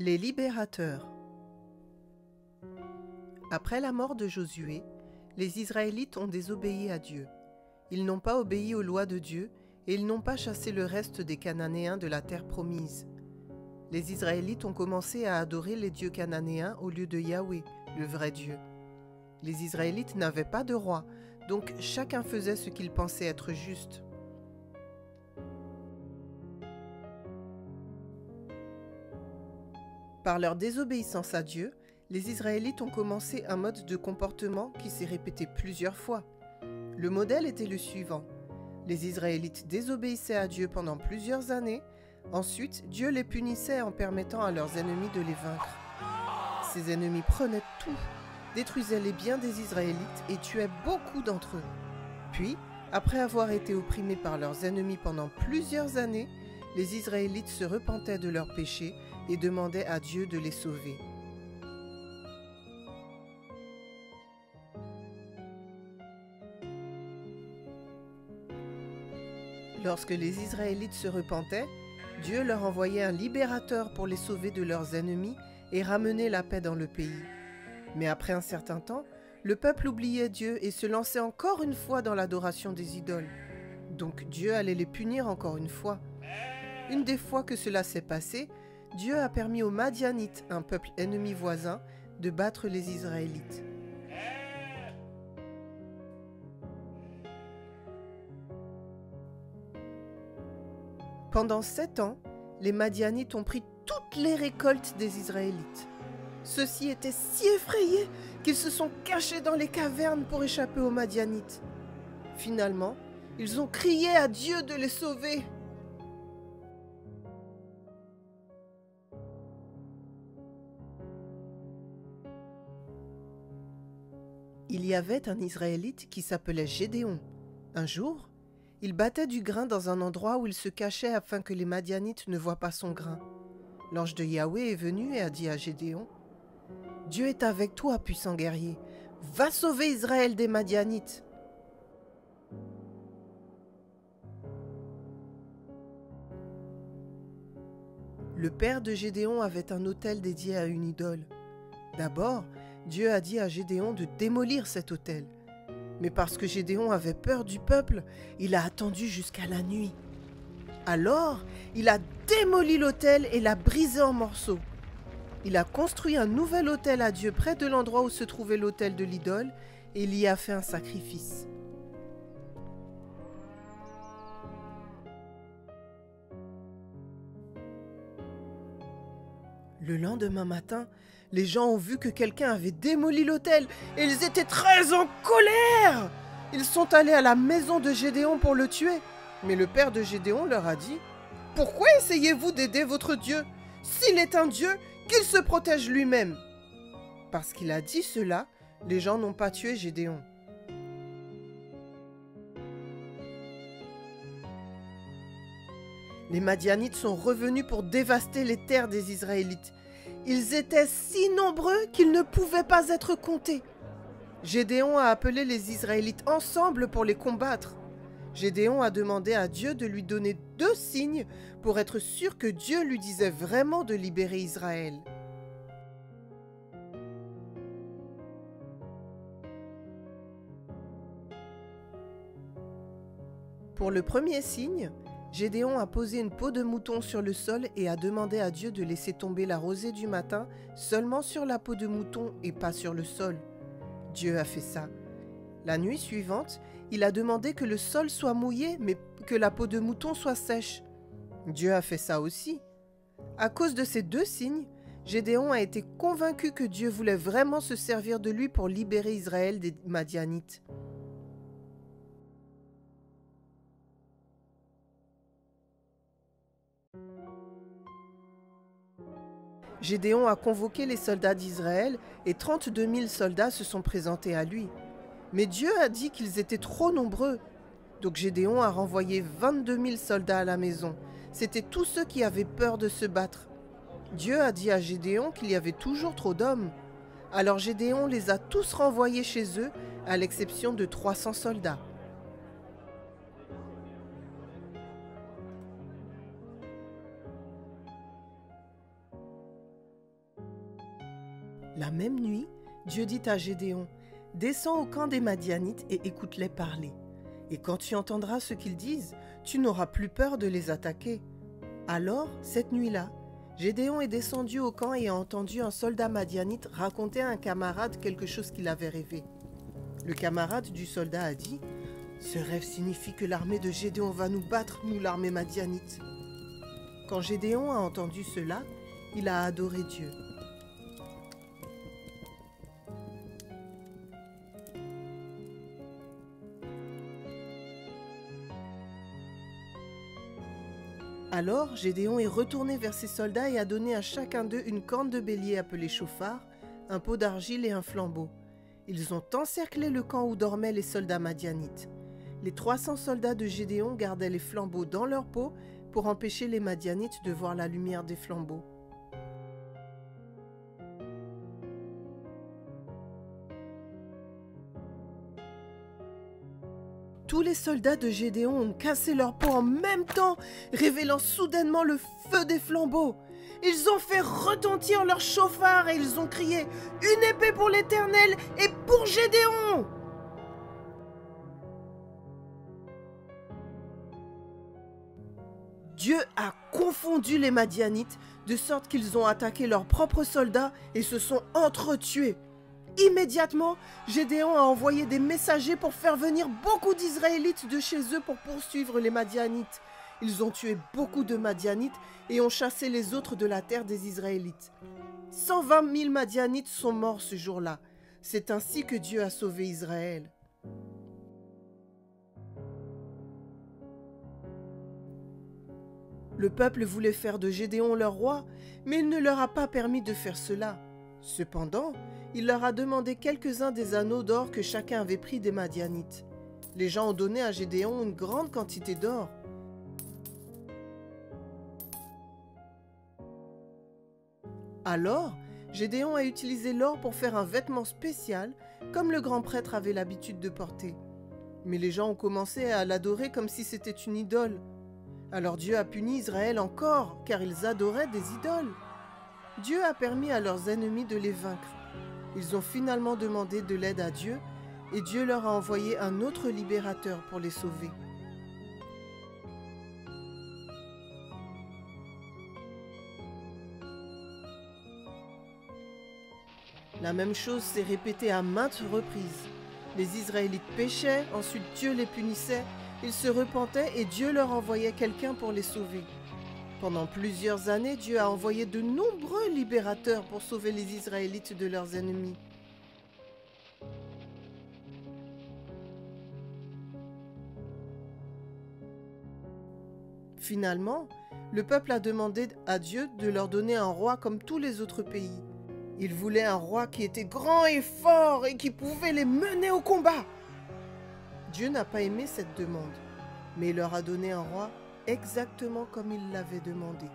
Les libérateurs. Après la mort de Josué, les Israélites ont désobéi à Dieu. Ils n'ont pas obéi aux lois de Dieu et ils n'ont pas chassé le reste des Cananéens de la terre promise. Les Israélites ont commencé à adorer les dieux cananéens au lieu de Yahweh, le vrai Dieu. Les Israélites n'avaient pas de roi, donc chacun faisait ce qu'il pensait être juste. Par leur désobéissance à Dieu, les Israélites ont commencé un mode de comportement qui s'est répété plusieurs fois. Le modèle était le suivant. Les Israélites désobéissaient à Dieu pendant plusieurs années. Ensuite, Dieu les punissait en permettant à leurs ennemis de les vaincre. Ces ennemis prenaient tout, détruisaient les biens des Israélites et tuaient beaucoup d'entre eux. Puis, après avoir été opprimés par leurs ennemis pendant plusieurs années, les Israélites se repentaient de leurs péchés et demandaient à Dieu de les sauver. Lorsque les Israélites se repentaient, Dieu leur envoyait un libérateur pour les sauver de leurs ennemis et ramener la paix dans le pays. Mais après un certain temps, le peuple oubliait Dieu et se lançait encore une fois dans l'adoration des idoles. Donc Dieu allait les punir encore une fois. Une des fois que cela s'est passé, Dieu a permis aux Madianites, un peuple ennemi voisin, de battre les Israélites. Pendant 7 ans, les Madianites ont pris toutes les récoltes des Israélites. Ceux-ci étaient si effrayés qu'ils se sont cachés dans les cavernes pour échapper aux Madianites. Finalement, ils ont crié à Dieu de les sauver. Il y avait un Israélite qui s'appelait Gédéon. Un jour, il battait du grain dans un endroit où il se cachait afin que les Madianites ne voient pas son grain. L'ange de Yahweh est venu et a dit à Gédéon : « Dieu est avec toi, puissant guerrier. Va sauver Israël des Madianites. » Le père de Gédéon avait un autel dédié à une idole. D'abord, Dieu a dit à Gédéon de démolir cet autel. Mais parce que Gédéon avait peur du peuple, il a attendu jusqu'à la nuit. Alors, il a démoli l'autel et l'a brisé en morceaux. Il a construit un nouvel autel à Dieu près de l'endroit où se trouvait l'autel de l'idole et il y a fait un sacrifice. Le lendemain matin, les gens ont vu que quelqu'un avait démoli l'autel et ils étaient très en colère. Ils sont allés à la maison de Gédéon pour le tuer. Mais le père de Gédéon leur a dit : « Pourquoi essayez-vous d'aider votre Dieu ? S'il est un Dieu, qu'il se protège lui-même. » Parce qu'il a dit cela, les gens n'ont pas tué Gédéon. Les Madianites sont revenus pour dévaster les terres des Israélites. Ils étaient si nombreux qu'ils ne pouvaient pas être comptés. Gédéon a appelé les Israélites ensemble pour les combattre. Gédéon a demandé à Dieu de lui donner 2 signes pour être sûr que Dieu lui disait vraiment de libérer Israël. Pour le premier signe, Gédéon a posé une peau de mouton sur le sol et a demandé à Dieu de laisser tomber la rosée du matin seulement sur la peau de mouton et pas sur le sol. Dieu a fait ça. La nuit suivante, il a demandé que le sol soit mouillé, mais que la peau de mouton soit sèche. Dieu a fait ça aussi. À cause de ces 2 signes, Gédéon a été convaincu que Dieu voulait vraiment se servir de lui pour libérer Israël des Madianites. Gédéon a convoqué les soldats d'Israël et 32 000 soldats se sont présentés à lui. Mais Dieu a dit qu'ils étaient trop nombreux. Donc Gédéon a renvoyé 22 000 soldats à la maison. C'étaient tous ceux qui avaient peur de se battre. Dieu a dit à Gédéon qu'il y avait toujours trop d'hommes. Alors Gédéon les a tous renvoyés chez eux, à l'exception de 300 soldats. La même nuit, Dieu dit à Gédéon, « Descends au camp des Madianites et écoute-les parler. Et quand tu entendras ce qu'ils disent, tu n'auras plus peur de les attaquer. » Alors, cette nuit-là, Gédéon est descendu au camp et a entendu un soldat madianite raconter à un camarade quelque chose qu'il avait rêvé. Le camarade du soldat a dit, « Ce rêve signifie que l'armée de Gédéon va nous battre, nous l'armée madianite. » Quand Gédéon a entendu cela, il a adoré Dieu. Alors Gédéon est retourné vers ses soldats et a donné à chacun d'eux une corne de bélier appelée chauffard, un pot d'argile et un flambeau. Ils ont encerclé le camp où dormaient les soldats madianites. Les 300 soldats de Gédéon gardaient les flambeaux dans leur peau pour empêcher les Madianites de voir la lumière des flambeaux. Tous les soldats de Gédéon ont cassé leur peau en même temps, révélant soudainement le feu des flambeaux. Ils ont fait retentir leur chauffard et ils ont crié « Une épée pour l'Éternel et pour Gédéon !» Dieu a confondu les Madianites de sorte qu'ils ont attaqué leurs propres soldats et se sont entretués. Immédiatement, Gédéon a envoyé des messagers pour faire venir beaucoup d'Israélites de chez eux pour poursuivre les Madianites. Ils ont tué beaucoup de Madianites et ont chassé les autres de la terre des Israélites. 120 000 Madianites sont morts ce jour-là. C'est ainsi que Dieu a sauvé Israël. Le peuple voulait faire de Gédéon leur roi, mais il ne leur a pas permis de faire cela. Cependant, il leur a demandé quelques-uns des anneaux d'or que chacun avait pris des Madianites. Les gens ont donné à Gédéon une grande quantité d'or. Alors, Gédéon a utilisé l'or pour faire un vêtement spécial, comme le grand prêtre avait l'habitude de porter. Mais les gens ont commencé à l'adorer comme si c'était une idole. Alors Dieu a puni Israël encore, car ils adoraient des idoles. Dieu a permis à leurs ennemis de les vaincre. Ils ont finalement demandé de l'aide à Dieu, et Dieu leur a envoyé un autre libérateur pour les sauver. La même chose s'est répétée à maintes reprises. Les Israélites péchaient, ensuite Dieu les punissait, ils se repentaient et Dieu leur envoyait quelqu'un pour les sauver. Pendant plusieurs années, Dieu a envoyé de nombreux libérateurs pour sauver les Israélites de leurs ennemis. Finalement, le peuple a demandé à Dieu de leur donner un roi comme tous les autres pays. Ils voulaient un roi qui était grand et fort et qui pouvait les mener au combat. Dieu n'a pas aimé cette demande, mais il leur a donné un roi exactement comme il l'avait demandé.